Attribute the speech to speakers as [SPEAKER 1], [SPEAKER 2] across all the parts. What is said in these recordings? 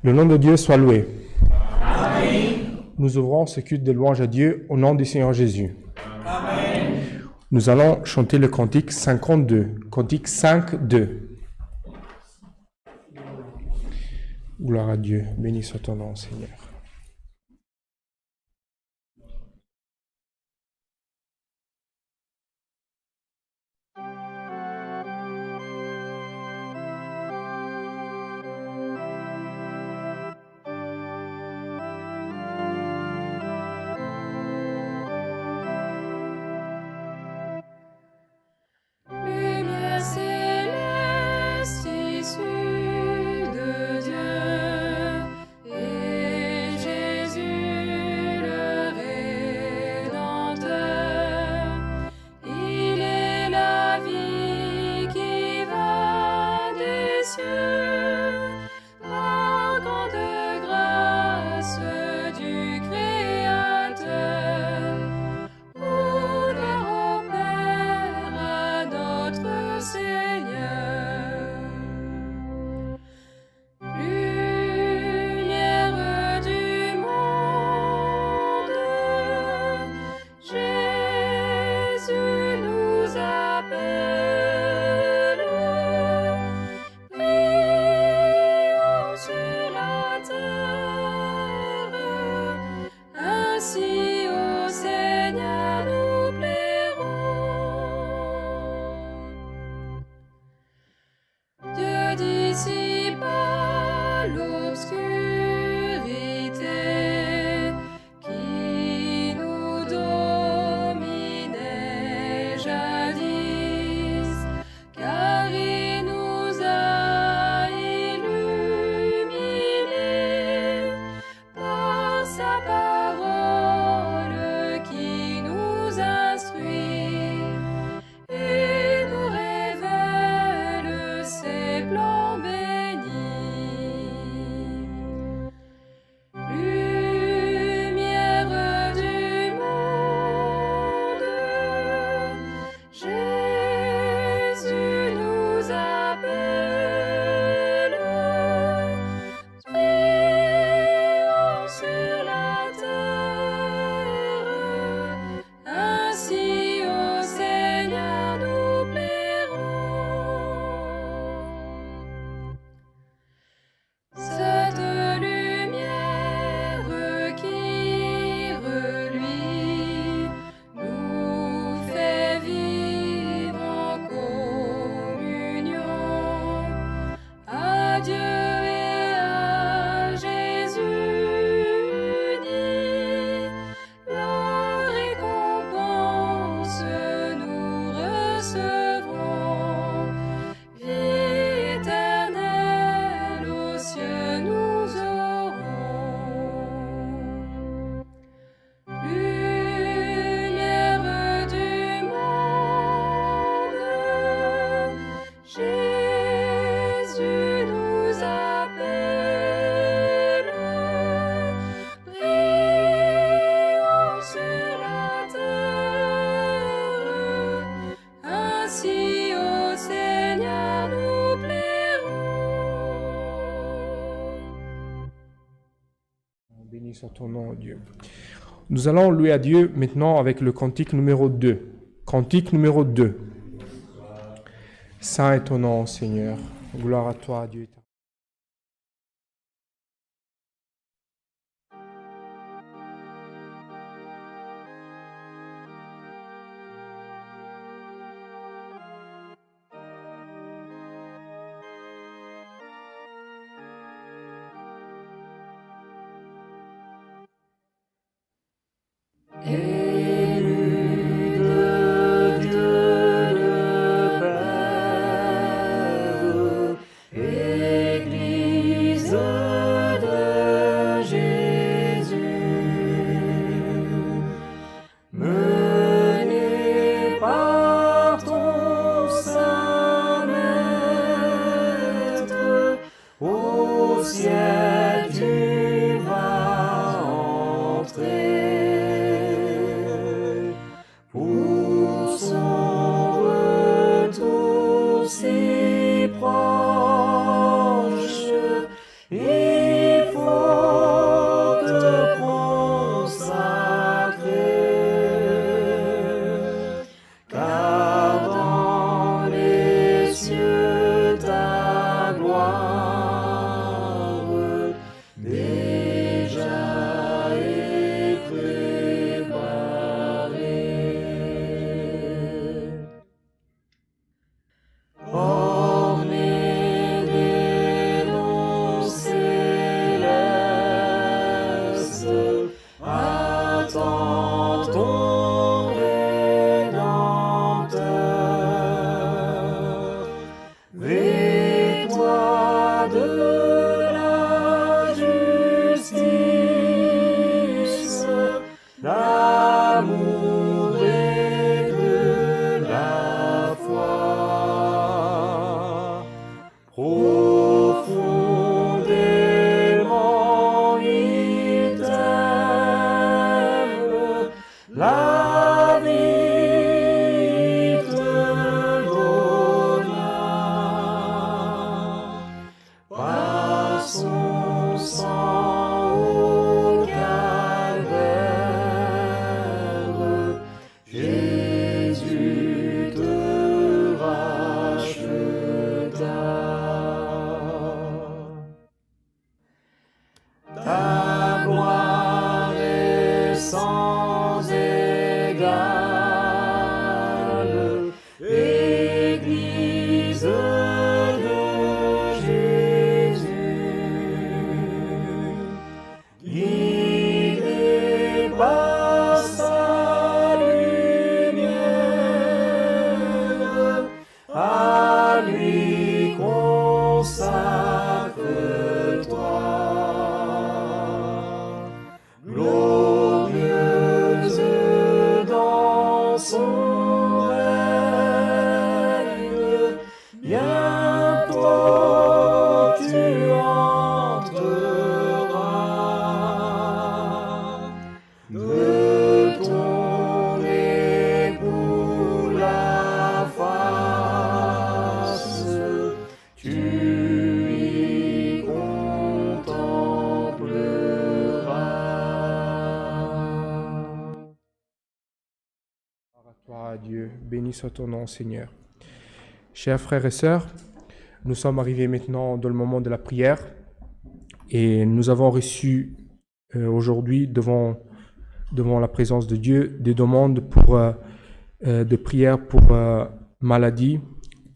[SPEAKER 1] Le nom de Dieu soit loué. Nous ouvrons ce culte de louange à Dieu au nom du Seigneur Jésus.
[SPEAKER 2] Amen.
[SPEAKER 1] Nous allons chanter le cantique 52, cantique 5-2. Gloire à Dieu, béni soit ton nom, Seigneur.
[SPEAKER 3] Lumière céleste issue de Dieu,
[SPEAKER 1] Béni soit ton nom, Dieu. Nous allons louer à Dieu maintenant avec le cantique numéro 2. Cantique numéro 2. Saint est ton nom, Seigneur. Gloire à toi, Dieu.
[SPEAKER 3] Élu de Dieu le Père, Église de Jésus, menée par ton Saint Maître, au ciel tu vas entrer. Pour son retour si proche, il faut te consacrer, car dans les cieux ta gloire déjà est préparée. Ornés des noms célestes, attends ton Rédempteur. Vêt-toi de la justice, l'amour et de la foi. Profondément il t'aime, la vie te donna, par son sang au calvaire, Jésus te racheta. Ta gloire est sans égale, Église de Jésus, guidée par sa lumière, à lui consacre-toi. Glorieuse dans son règne, bientôt tu entreras. De ton époux la face, tu y contempleras.
[SPEAKER 1] Gloire à toi, Dieu. Béni soit ton nom, Seigneur. Chers frères et sœurs, nous sommes arrivés maintenant dans le moment de la prière et nous avons reçu aujourd'hui devant la présence de Dieu des demandes de prière pour maladie,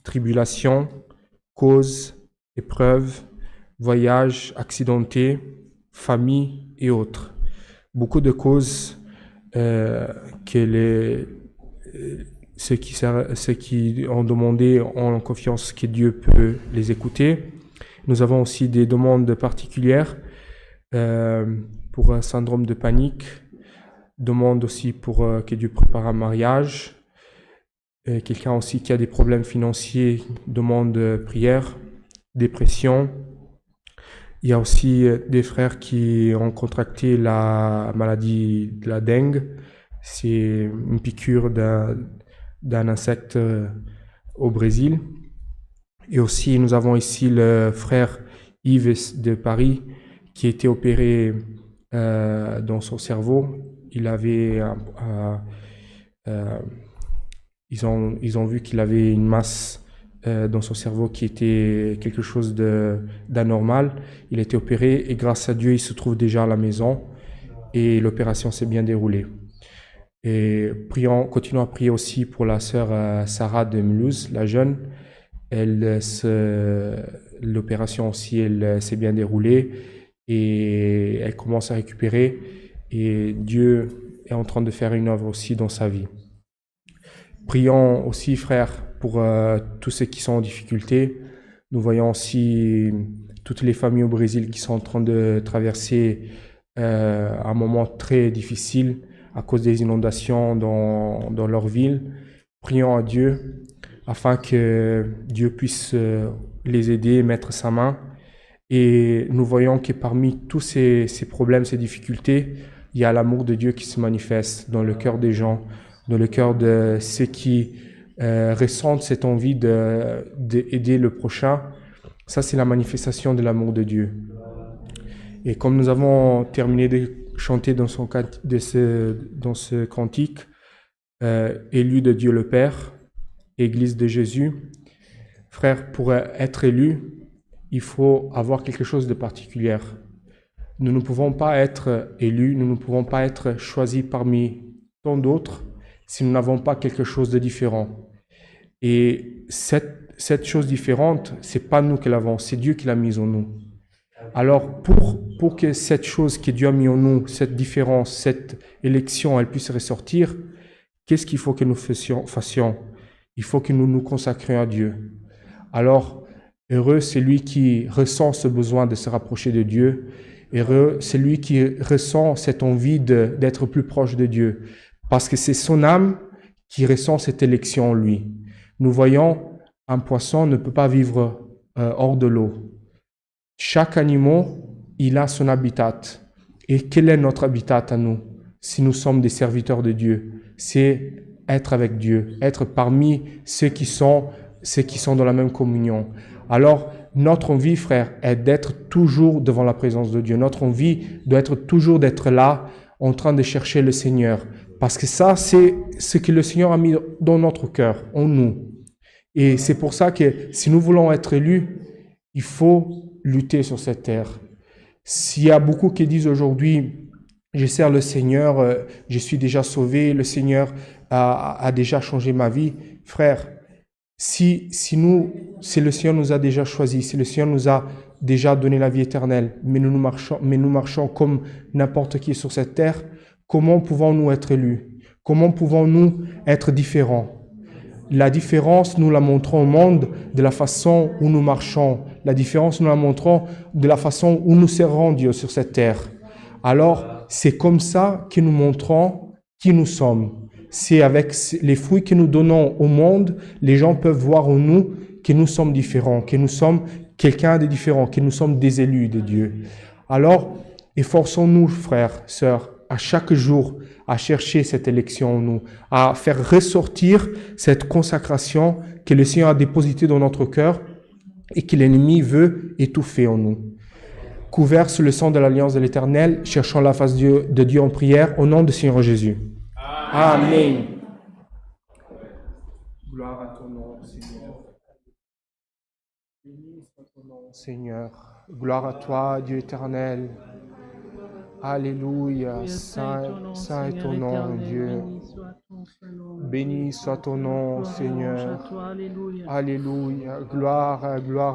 [SPEAKER 1] tribulation, cause, épreuve, voyage accidenté, famille et autres. Beaucoup de causes que ceux qui ont demandé ont confiance que Dieu peut les écouter. Nous avons aussi des demandes particulières pour un syndrome de panique, demande aussi pour que Dieu prépare un mariage. Quelqu'un aussi qui a des problèmes financiers demande prière, dépression. Il y a aussi des frères qui ont contracté la maladie de la dengue. C'est une piqûre d'un insecte au Brésil. Et aussi, nous avons ici le frère Yves de Paris qui a été opéré dans son cerveau. Il avait, ils ont vu qu'il avait une masse dans son cerveau qui était quelque chose d'anormal. Il a été opéré et grâce à Dieu, il se trouve déjà à la maison et l'opération s'est bien déroulée. Et continuons à prier aussi pour la sœur Sarah de Mulhouse, la jeune. L'opération aussi, elle s'est bien déroulée et elle commence à récupérer et Dieu est en train de faire une œuvre aussi dans sa vie. Prions aussi, frères, pour tous ceux qui sont en difficulté. Nous voyons aussi toutes les familles au Brésil qui sont en train de traverser un moment très difficile à cause des inondations dans leur ville. Prions à Dieu afin que Dieu puisse les aider, mettre sa main. Et nous voyons que parmi tous ces problèmes, ces difficultés, il y a l'amour de Dieu qui se manifeste dans le cœur des gens, dans le cœur de ceux qui ressentent cette envie d'aider le prochain. Ça, c'est la manifestation de l'amour de Dieu. Et comme nous avons terminé de chanter dans ce cantique, élu de Dieu le Père, Église de Jésus, frère, pour être élu, il faut avoir quelque chose de particulier. Nous ne pouvons pas être élus, nous ne pouvons pas être choisis parmi tant d'autres si nous n'avons pas quelque chose de différent. Et cette chose différente, c'est pas nous qui l'avons, c'est Dieu qui l'a mise en nous. Alors, pour que cette chose que Dieu a mis en nous, cette différence, cette élection, elle puisse ressortir, qu'est-ce qu'il faut que nous fassions? Il faut que nous nous consacrions à Dieu. Alors, heureux c'est lui qui ressent ce besoin de se rapprocher de Dieu. Heureux c'est lui qui ressent cette envie d'être plus proche de Dieu. Parce que c'est son âme qui ressent cette élection en lui. Nous voyons, un poisson ne peut pas vivre hors de l'eau. Chaque animal, il a son habitat. Et quel est notre habitat à nous, si nous sommes des serviteurs de Dieu? C'est être avec Dieu, être parmi ceux qui sont dans la même communion. Alors, notre envie, frère, est d'être toujours devant la présence de Dieu. Notre envie doit être toujours d'être là, en train de chercher le Seigneur. Parce que ça, c'est ce que le Seigneur a mis dans notre cœur, en nous. Et c'est pour ça que si nous voulons être élus, il faut lutter sur cette terre. S'il y a beaucoup qui disent aujourd'hui, je sers le Seigneur, je suis déjà sauvé, le Seigneur a déjà changé ma vie. Frère, si le Seigneur nous a déjà choisis, si le Seigneur nous a déjà donné la vie éternelle, mais nous marchons comme n'importe qui sur cette terre, comment pouvons-nous être élus? Comment pouvons-nous être différents? La différence, nous la montrons au monde de la façon où nous marchons. La différence, nous la montrons de la façon où nous servons Dieu sur cette terre. Alors, c'est comme ça que nous montrons qui nous sommes. C'est avec les fruits que nous donnons au monde, les gens peuvent voir en nous que nous sommes différents, que nous sommes quelqu'un de différent, que nous sommes des élus de Dieu. Alors, efforçons-nous, frères, sœurs, à chaque jour, à chercher cette élection en nous, à faire ressortir cette consacration que le Seigneur a dépositée dans notre cœur et que l'ennemi veut étouffer en nous. Couverts sous le sang de l'Alliance de l'Éternel, cherchons la face de Dieu en prière, au nom du Seigneur Jésus. Amen. Gloire à ton nom, Seigneur. Béni soit ton nom, Seigneur. Gloire à toi, Dieu éternel. Alléluia. Saint est ton nom, Dieu. Béni soit ton nom, Seigneur. Alléluia. Gloire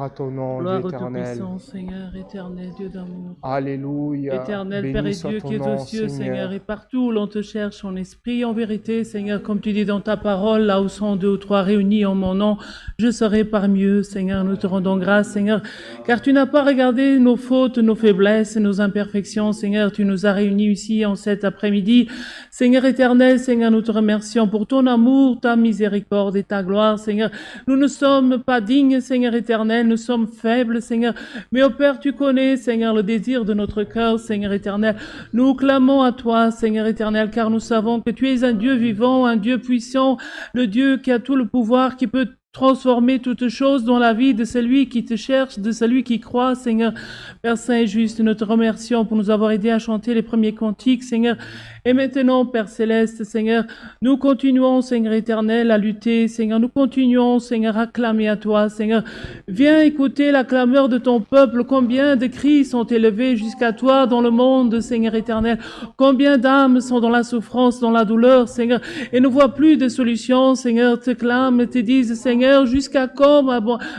[SPEAKER 1] à ton nom, Dieu éternel.
[SPEAKER 2] Seigneur, éternel Dieu d'amour.
[SPEAKER 1] Alléluia.
[SPEAKER 2] Éternel Père et Dieu qui es aux cieux, Seigneur, et partout où l'on te cherche en esprit, en vérité, Seigneur, comme tu dis dans ta parole, là où sont 2 ou 3 réunis en mon nom, je serai parmi eux, Seigneur. Nous te rendons grâce, Seigneur, car tu n'as pas regardé nos fautes, nos faiblesses et nos imperfections, Seigneur. Tu nous as réunis ici en cet après-midi. Seigneur éternel, Seigneur, nous te remercions pour ton amour, ta miséricorde et ta gloire, Seigneur. Nous ne sommes pas dignes, Seigneur éternel, nous sommes faibles, Seigneur. Mais, ô Père, tu connais, Seigneur, le désir de notre cœur, Seigneur éternel. Nous clamons à toi, Seigneur éternel, car nous savons que tu es un Dieu vivant, un Dieu puissant, le Dieu qui a tout le pouvoir, qui peut transformer toutes choses dans la vie de celui qui te cherche, de celui qui croit, Seigneur. Père Saint et juste, nous te remercions pour nous avoir aidés à chanter les premiers cantiques, Seigneur. Et maintenant, Père Céleste, Seigneur, nous continuons, Seigneur éternel, à lutter, Seigneur. Nous continuons, Seigneur, à clamer à toi, Seigneur. Viens écouter la clameur de ton peuple. Combien de cris sont élevés jusqu'à toi dans le monde, Seigneur éternel. Combien d'âmes sont dans la souffrance, dans la douleur, Seigneur, et ne voient plus de solution, Seigneur, te clament, te disent, Seigneur, jusqu'à quand,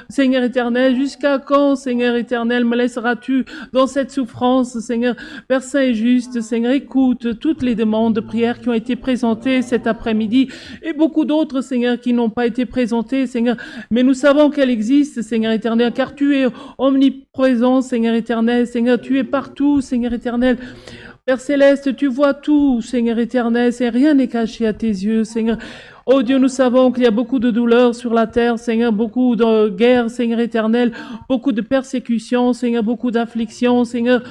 [SPEAKER 2] Seigneur éternel, jusqu'à quand, Seigneur éternel, me laisseras-tu dans cette souffrance, Seigneur. Père Saint et juste, Seigneur, écoute toutes les demandes de prière qui ont été présentées cet après-midi et beaucoup d'autres, Seigneur, qui n'ont pas été présentées, Seigneur. Mais nous savons qu'elles existent, Seigneur éternel, car tu es omniprésent, Seigneur éternel. Seigneur, tu es partout, Seigneur éternel. Père Céleste, tu vois tout, Seigneur éternel, rien n'est caché à tes yeux, Seigneur. Oh Dieu, nous savons qu'il y a beaucoup de douleurs sur la terre, Seigneur, beaucoup de guerres, Seigneur éternel, beaucoup de persécutions, Seigneur, beaucoup d'afflictions, Seigneur.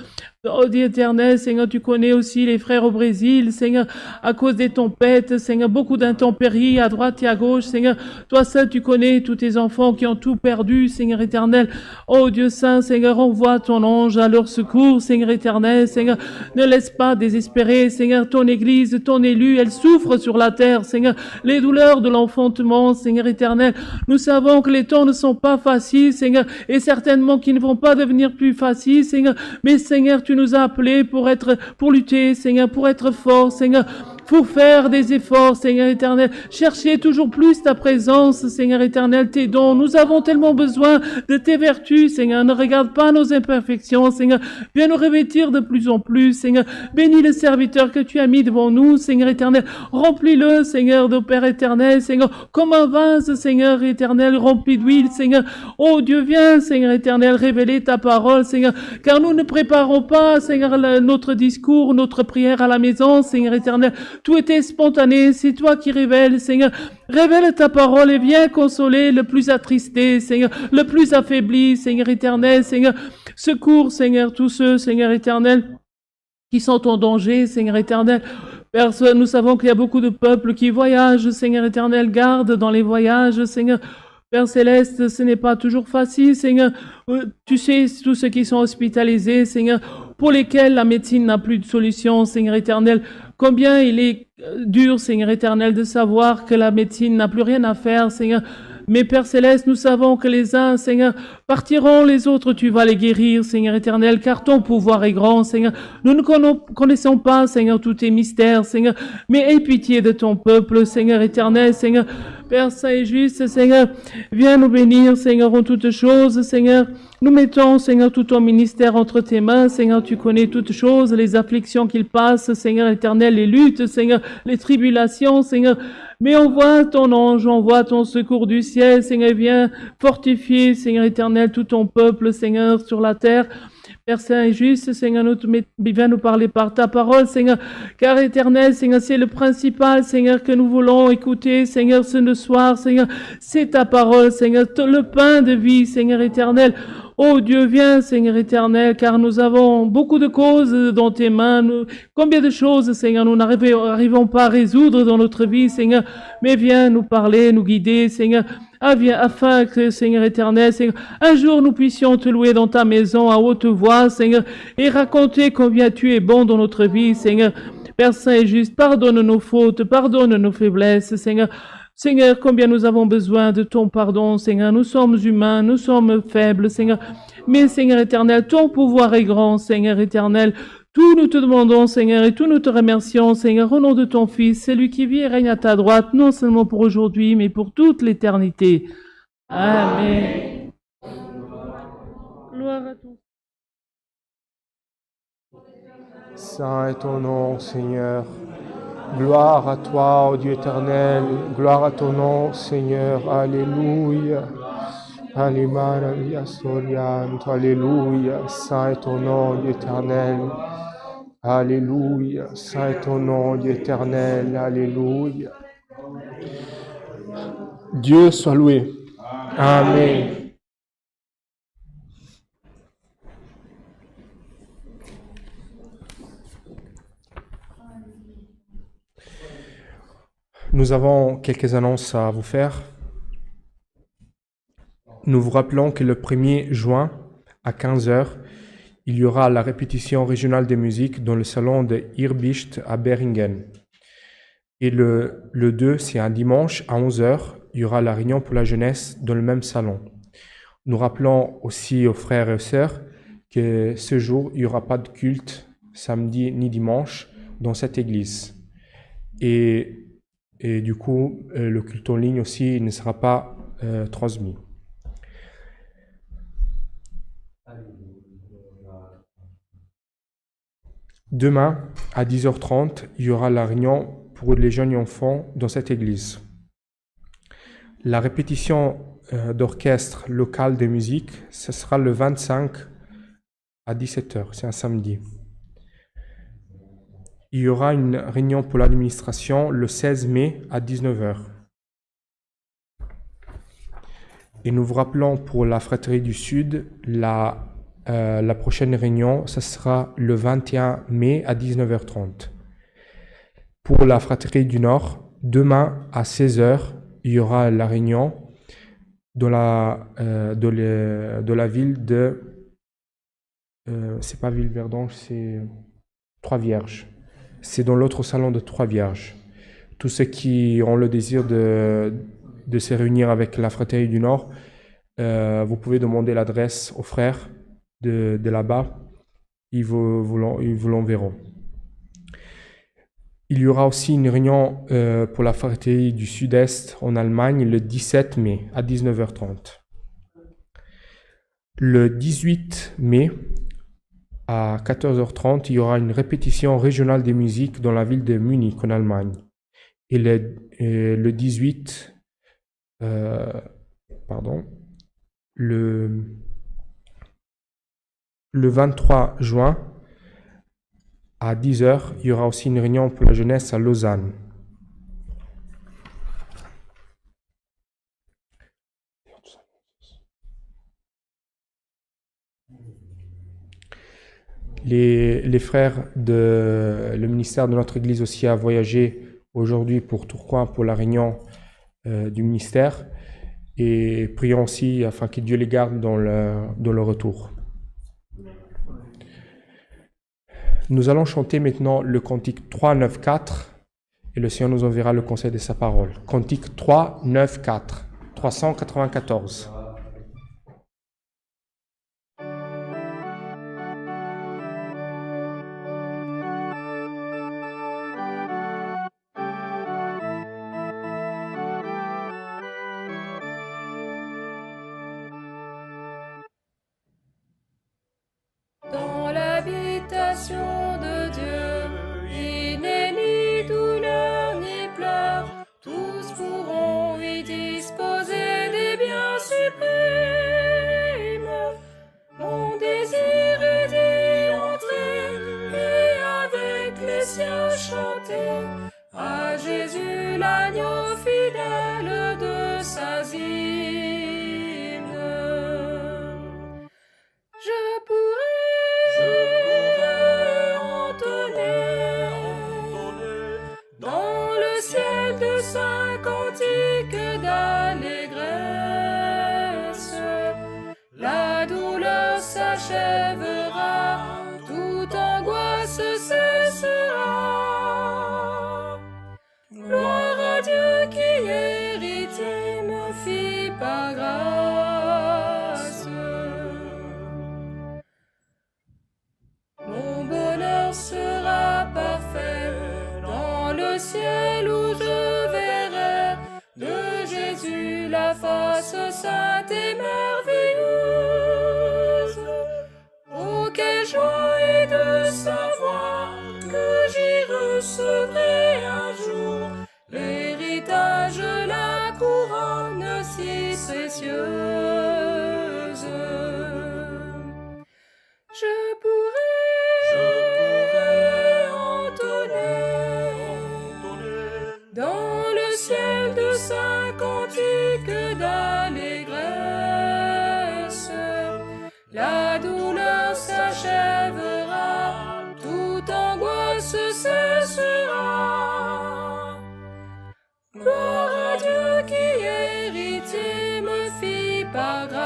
[SPEAKER 2] Oh Dieu éternel, Seigneur, tu connais aussi les frères au Brésil, Seigneur, à cause des tempêtes, Seigneur, beaucoup d'intempéries à droite et à gauche, Seigneur. Toi seul, tu connais tous tes enfants qui ont tout perdu, Seigneur éternel. Oh Dieu saint, Seigneur, envoie ton ange à leur secours, Seigneur éternel, Seigneur. Ne laisse pas désespérer, Seigneur, ton église, ton élu, elle souffre sur la terre, Seigneur. Les douleurs de l'enfantement, Seigneur éternel. Nous savons que les temps ne sont pas faciles, Seigneur, et certainement qu'ils ne vont pas devenir plus faciles, Seigneur. Mais Seigneur, tu nous as appelés pour lutter, Seigneur, pour être fort, Seigneur, pour faire des efforts, Seigneur éternel. Chercher toujours plus ta présence, Seigneur éternel, tes dons. Nous avons tellement besoin de tes vertus, Seigneur. Ne regarde pas nos imperfections, Seigneur. Viens nous revêtir de plus en plus, Seigneur. Bénis le serviteur que tu as mis devant nous, Seigneur éternel. Remplis-le, Seigneur, de Père éternel, Seigneur, comme un vase, Seigneur éternel, rempli d'huile, Seigneur. Oh Dieu, viens, Seigneur éternel, révéler ta parole, Seigneur, car nous ne préparons pas, Seigneur, notre discours, notre prière à la maison, Seigneur éternel. Tout était spontané, c'est toi qui révèles, Seigneur. Révèle ta parole et viens consoler le plus attristé, Seigneur, le plus affaibli, Seigneur éternel, Seigneur. Secours, Seigneur, tous ceux, Seigneur éternel, qui sont en danger, Seigneur éternel. Père, nous savons qu'il y a beaucoup de peuples qui voyagent, Seigneur éternel, garde dans les voyages, Seigneur. Père Céleste, ce n'est pas toujours facile, Seigneur. Tu sais, tous ceux qui sont hospitalisés, Seigneur, pour lesquels la médecine n'a plus de solution, Seigneur éternel. Combien il est dur, Seigneur éternel, de savoir que la médecine n'a plus rien à faire, Seigneur. Mais Père Céleste, nous savons que les uns, Seigneur, partiront, les autres, tu vas les guérir, Seigneur éternel, car ton pouvoir est grand, Seigneur. Nous ne connaissons pas, Seigneur, tous tes mystères, Seigneur, mais aie pitié de ton peuple, Seigneur éternel, Seigneur. Père saint et juste, Seigneur, viens nous bénir, Seigneur, en toutes choses, Seigneur. Nous mettons, Seigneur, tout ton ministère entre tes mains, Seigneur, tu connais toutes choses, les afflictions qu'il passe, Seigneur éternel, les luttes, Seigneur, les tribulations, Seigneur. Mais envoie ton ange, envoie ton secours du ciel, Seigneur, viens fortifier, Seigneur éternel, tout ton peuple, Seigneur, sur la terre. Père saint et juste, Seigneur, viens nous parler par ta parole, Seigneur, car éternel, Seigneur, c'est le principal, Seigneur, que nous voulons écouter, Seigneur, ce soir, Seigneur, c'est ta parole, Seigneur, le pain de vie, Seigneur éternel. Oh Dieu, viens, Seigneur éternel, car nous avons beaucoup de causes dans tes mains. Combien de choses, Seigneur, nous n'arrivons pas à résoudre dans notre vie, Seigneur. Mais viens nous parler, nous guider, Seigneur, afin que, Seigneur éternel, Seigneur, un jour nous puissions te louer dans ta maison à haute voix, Seigneur, et raconter combien tu es bon dans notre vie, Seigneur. Père saint et juste, pardonne nos fautes, pardonne nos faiblesses, Seigneur. Seigneur, combien nous avons besoin de ton pardon, Seigneur. Nous sommes humains, nous sommes faibles, Seigneur. Mais, Seigneur éternel, ton pouvoir est grand, Seigneur éternel. Tout nous te demandons, Seigneur, et tout nous te remercions, Seigneur, au nom de ton Fils, celui qui vit et règne à ta droite, non seulement pour aujourd'hui, mais pour toute l'éternité. Amen. Gloire à ton
[SPEAKER 1] Saint est ton nom, Seigneur. Gloire à toi, ô Dieu éternel. Gloire à ton nom, Seigneur. Alléluia. Alléluia, Soriant. Alléluia. Saint est ton nom, Dieu éternel. Alléluia. Saint est ton nom, Dieu éternel. Alléluia. Dieu soit loué. Amen. Nous avons quelques annonces à vous faire. nous vous rappelons que le 1er juin, à 15 heures, il y aura la répétition régionale des musiques dans le salon de Irbicht à Beringen. Et le 2, c'est un dimanche, à 11 heures, il y aura la réunion pour la jeunesse dans le même salon. Nous rappelons aussi aux frères et aux sœurs que ce jour, il n'y aura pas de culte samedi ni dimanche dans cette église. Et du coup, le culte en ligne aussi ne sera pas transmis. Demain, à 10h30, il y aura la réunion pour les jeunes et enfants dans cette église. La répétition d'orchestre local de musique, ce sera le 25 à 17h, c'est un samedi. Il y aura une réunion pour l'administration le 16 mai à 19h. Et nous vous rappelons pour la Fratrie du Sud, la prochaine réunion, ce sera le 21 mai à 19h30. Pour la Fratrie du Nord, demain à 16h, il y aura la réunion dans la ville de... c'est pas Ville-Verdange, c'est Trois-Vierges. C'est dans l'autre salon de Trois-Vierges. Tous ceux qui ont le désir de se réunir avec la Fratrie du Nord, vous pouvez demander l'adresse aux frères de là-bas. Ils vous l'enverront. Il y aura aussi une réunion pour la Fratrie du Sud-Est en Allemagne le 17 mai à 19h30. Le 18 mai à 14h30, il y aura une répétition régionale des musiques dans la ville de Munich en Allemagne. Et le 18, le 23 juin, à 10h, il y aura aussi une réunion pour la jeunesse à Lausanne. Les frères le ministère de notre Église aussi a voyagé aujourd'hui pour Tourcoing pour la réunion du ministère et prions aussi afin que Dieu les garde dans le retour. Nous allons chanter maintenant le cantique 3, 9, 4 et le Seigneur nous enverra le conseil de sa parole. Cantique 3, 9, 4, 394.
[SPEAKER 3] Dans l'habitation de Dieu, il n'est ni douleur ni pleurs, tous pourront y disposer des biens suprêmes. Mon désir est d'y entrer et avec les siens chanter à Jésus l'agneau fidèle de sa hymne. Je pourrais entonner dans le ciel de saints cantiques d'allégresse. La douleur s'achèvera, toute angoisse cessera. Gloire à Dieu qui héritier me fit par grâce. Mon bonheur sera parfait dans le ciel où je verrai de Jésus la face sainte et merveilleuse. Oh, quelle joie est de savoir que j'y recevrai un jour l'héritage, la couronne si précieuse. Je pourrais entonner dans le ciel de saints cantiques d'allégresse. La douleur s'achèvera, toute angoisse cessera. Gloire à Dieu qui héritier me fit par grâce.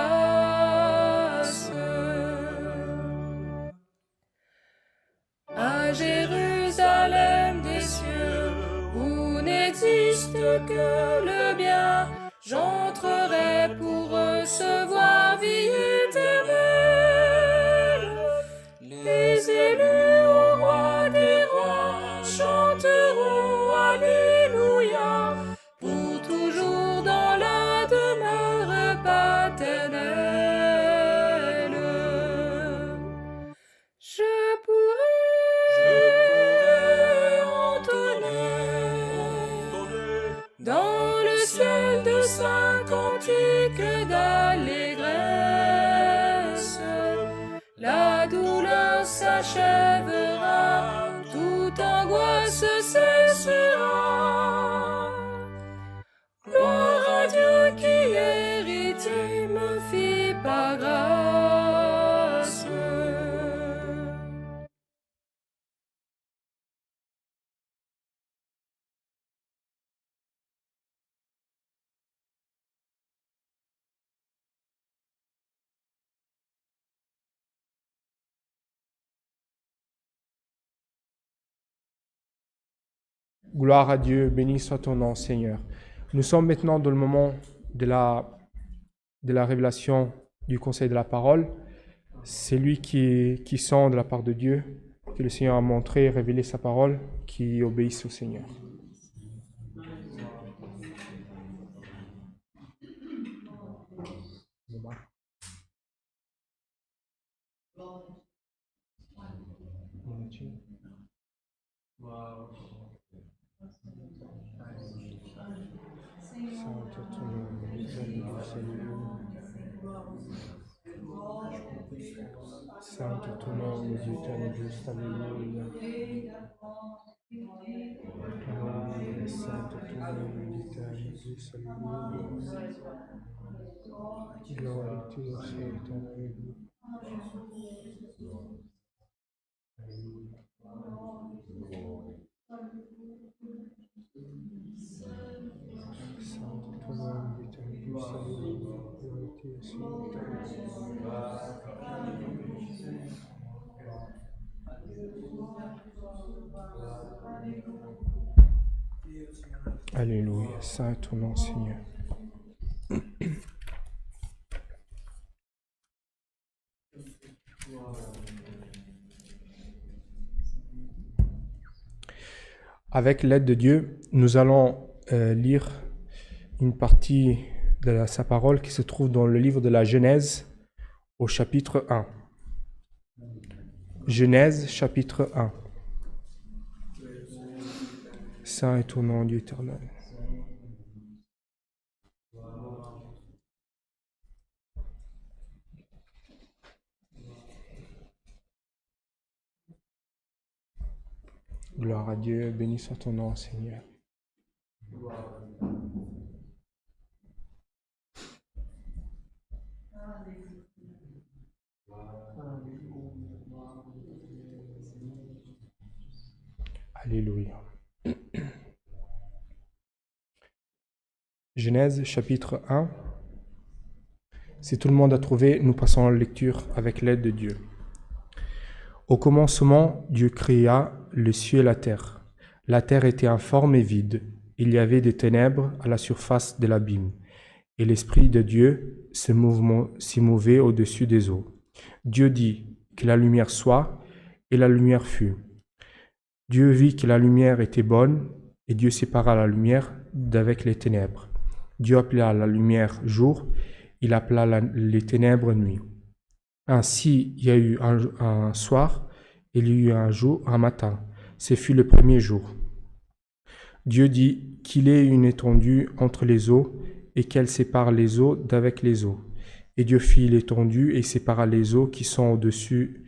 [SPEAKER 3] n'existe que le bien. J'entrerai pour recevoir vie éternelle. Les élus au roi des rois chanteront Alléluia pour toujours dans la demeure paternelle. Je pourrais entonner dans le ciel de saints cantiques d'allégresse. La douleur s'achèvera, toute angoisse cessera. Gloire à Dieu qui héritier me fit par grâce.
[SPEAKER 1] Gloire à Dieu, béni soit ton nom, Seigneur. Nous sommes maintenant dans le moment de la révélation du conseil de la parole. C'est lui qui sent de la part de Dieu, que le Seigneur a montré et révélé sa parole, qui obéissent au Seigneur. Saint ton nom, Dieu éternel, juste, alléluia. Saint ton nom, Dieu éternel, juste, alléluia. Gloire à Dieu, Saint ton nom, alléluia, saint ton nom, Seigneur. Avec l'aide de Dieu, nous allons lire une partie de sa parole qui se trouve dans le livre de la Genèse au chapitre 1. Genèse chapitre 1. Saint est ton nom, Dieu éternel. Gloire à Dieu, béni soit ton nom, Seigneur. Alléluia. Genèse chapitre 1. Si tout le monde a trouvé, nous passons à la lecture avec l'aide de Dieu. Au commencement, Dieu créa le ciel et la terre. La terre était informe et vide. Il y avait des ténèbres à la surface de l'abîme. Et l'Esprit de Dieu s'y mouvait au-dessus des eaux. Dieu dit que la lumière soit, et la lumière fut. Dieu vit que la lumière était bonne, et Dieu sépara la lumière d'avec les ténèbres. Dieu appela la lumière jour, il appela les ténèbres nuit. Ainsi, il y a eu un soir, il y a eu un jour, un matin. Ce fut le premier jour. Dieu dit qu'il y ait une étendue entre les eaux et qu'elle sépare les eaux d'avec les eaux. Et Dieu fit l'étendue et sépara les eaux qui sont au-dessus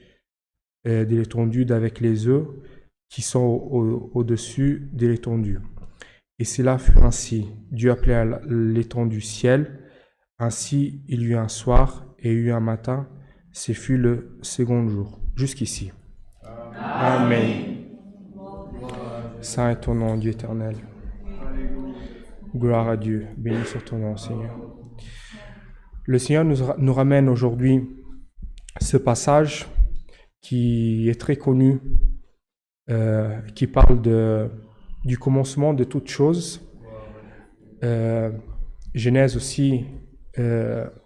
[SPEAKER 1] de l'étendue d'avec les eaux qui sont au-dessus de l'étendue. Et cela fut ainsi. Dieu appela l'étendue ciel. Ainsi, il y eut un soir et il y eut un matin. Ce fut le second jour. Jusqu'ici. Amen. Saint est ton nom, Dieu éternel. Gloire à Dieu. Béni soit ton nom, Seigneur. Le Seigneur nous ramène aujourd'hui ce passage qui est très connu, qui parle de du commencement de toutes choses. Genèse aussi,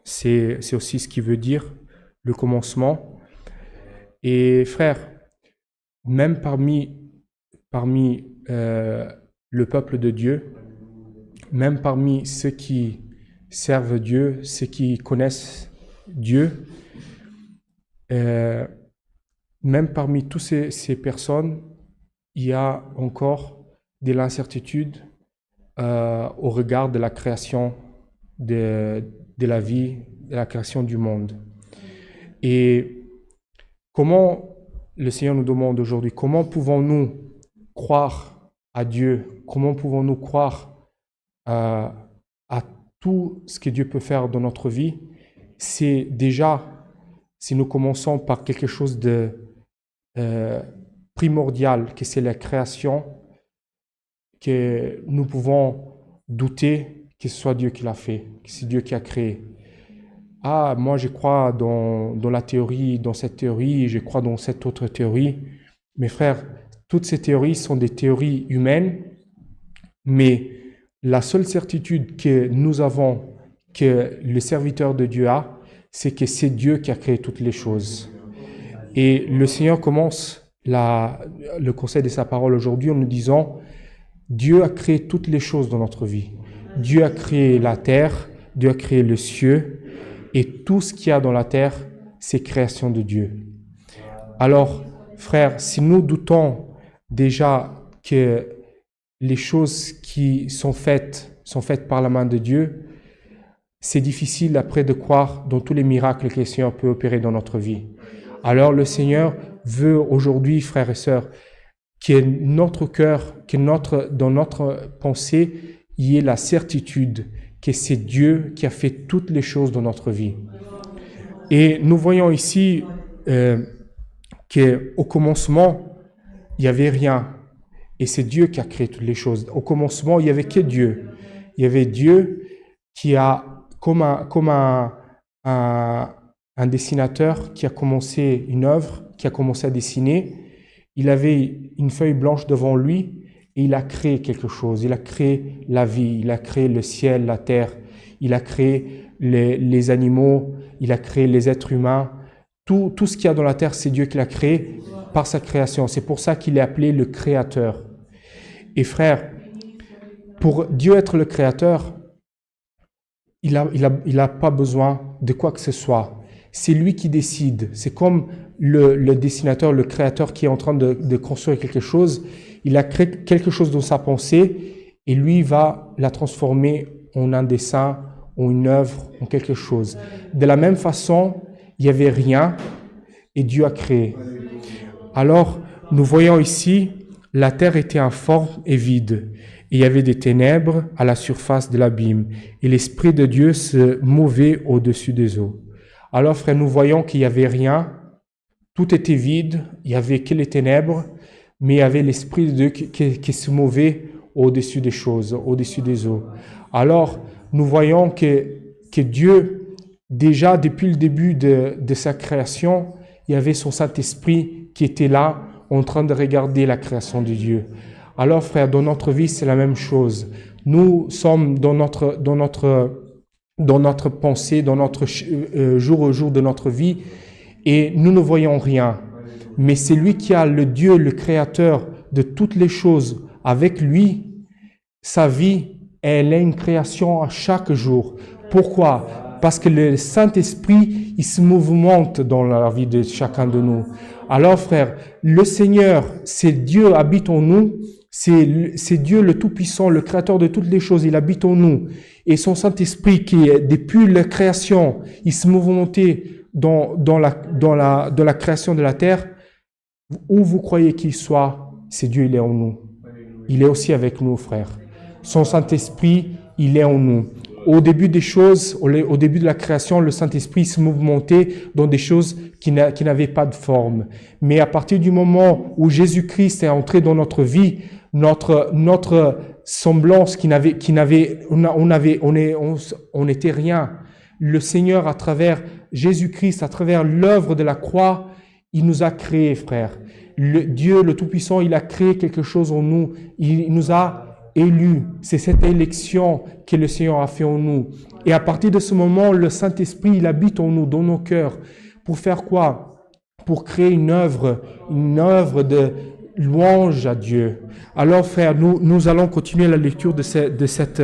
[SPEAKER 1] c'est aussi ce qui veut dire le commencement. Et frères, même parmi le peuple de Dieu, même parmi ceux qui servent Dieu, ceux qui connaissent Dieu, même parmi toutes ces personnes, il y a encore de l'incertitude au regard de la création de la vie, de la création du monde. Et comment le Seigneur nous demande aujourd'hui, comment pouvons-nous croire à Dieu? Comment pouvons-nous croire à tout ce que Dieu peut faire dans notre vie? C'est déjà, si nous commençons par quelque chose de primordial, que c'est la création, que nous pouvons douter que ce soit Dieu qui l'a fait, que c'est Dieu qui a créé. Ah, moi je crois dans la théorie, dans cette théorie, je crois dans cette autre théorie. Mes frères, toutes ces théories sont des théories humaines, mais la seule certitude que nous avons, que le serviteur de Dieu a, c'est que c'est Dieu qui a créé toutes les choses. Et le Seigneur commence le conseil de sa parole aujourd'hui en nous disant, Dieu a créé toutes les choses dans notre vie. Dieu a créé la terre, Dieu a créé le ciel, et tout ce qu'il y a dans la terre, c'est création de Dieu. Alors, frères, si nous doutons déjà que les choses qui sont faites par la main de Dieu, c'est difficile après de croire dans tous les miracles que le Seigneur peut opérer dans notre vie. Alors le Seigneur veut aujourd'hui, frères et sœurs, que notre cœur, dans notre pensée, il y ait la certitude que c'est Dieu qui a fait toutes les choses dans notre vie. Et nous voyons ici qu'au commencement, il n'y avait rien. Et c'est Dieu qui a créé toutes les choses. Au commencement, il n'y avait que Dieu. Il y avait Dieu qui a, comme un dessinateur qui a commencé une œuvre, qui a commencé à dessiner, il avait une feuille blanche devant lui et il a créé quelque chose. Il a créé la vie, il a créé le ciel, la terre, il a créé les animaux, il a créé les êtres humains. Tout ce qu'il y a dans la terre, c'est Dieu qui l'a créé par sa création. C'est pour ça qu'il est appelé le Créateur. Et frères, pour Dieu être le Créateur, il a pas besoin de quoi que ce soit. C'est lui qui décide. C'est comme le dessinateur, le créateur qui est en train de construire quelque chose. Il a créé quelque chose dans sa pensée et lui va la transformer en un dessin, en une œuvre, en quelque chose. De la même façon, il n'y avait rien et Dieu a créé. Alors, nous voyons ici, la terre était informe et vide. Et il y avait des ténèbres à la surface de l'abîme. Et l'Esprit de Dieu se mouvait au-dessus des eaux. Alors, frère, nous voyons qu'il n'y avait rien. Tout était vide. Il n'y avait que les ténèbres. Mais il y avait l'Esprit de Dieu qui se mouvait au-dessus des choses, au-dessus des eaux. Alors, nous voyons que Dieu, déjà depuis le début de sa création, il y avait son Saint-Esprit qui était là, en train de regarder la création de Dieu. Alors, frère, dans notre vie, c'est la même chose. Nous sommes dans notre pensée, dans notre jour au jour de notre vie, et nous ne voyons rien. Mais c'est lui qui a le Dieu, le Créateur de toutes les choses. Avec lui, sa vie, elle est une création à chaque jour. Pourquoi? Parce que le Saint-Esprit, il se mouvemente dans la vie de chacun de nous. Alors, frère, le Seigneur, c'est Dieu habite en nous. C'est Dieu le Tout-Puissant, le Créateur de toutes les choses. Il habite en nous. Et son Saint-Esprit, qui est depuis la création, il se mouvementait dans la création de la terre. Où vous croyez qu'il soit, c'est Dieu, il est en nous. Il est aussi avec nous, frère. Son Saint-Esprit, il est en nous. Au début des choses, au début de la création, le Saint-Esprit se mouvementait dans des choses qui n'avaient pas de forme. Mais à partir du moment où Jésus-Christ est entré dans notre vie, notre semblance on n'était rien. Le Seigneur, à travers Jésus-Christ, à travers l'œuvre de la croix, il nous a créés, frères. Dieu, le Tout-Puissant, il a créé quelque chose en nous. Il nous a élus. C'est cette élection que le Seigneur a fait en nous. Et à partir de ce moment, le Saint-Esprit, il habite en nous, dans nos cœurs. Pour faire quoi? Pour créer une œuvre de louange à Dieu. Alors, frères, nous allons continuer la lecture de cette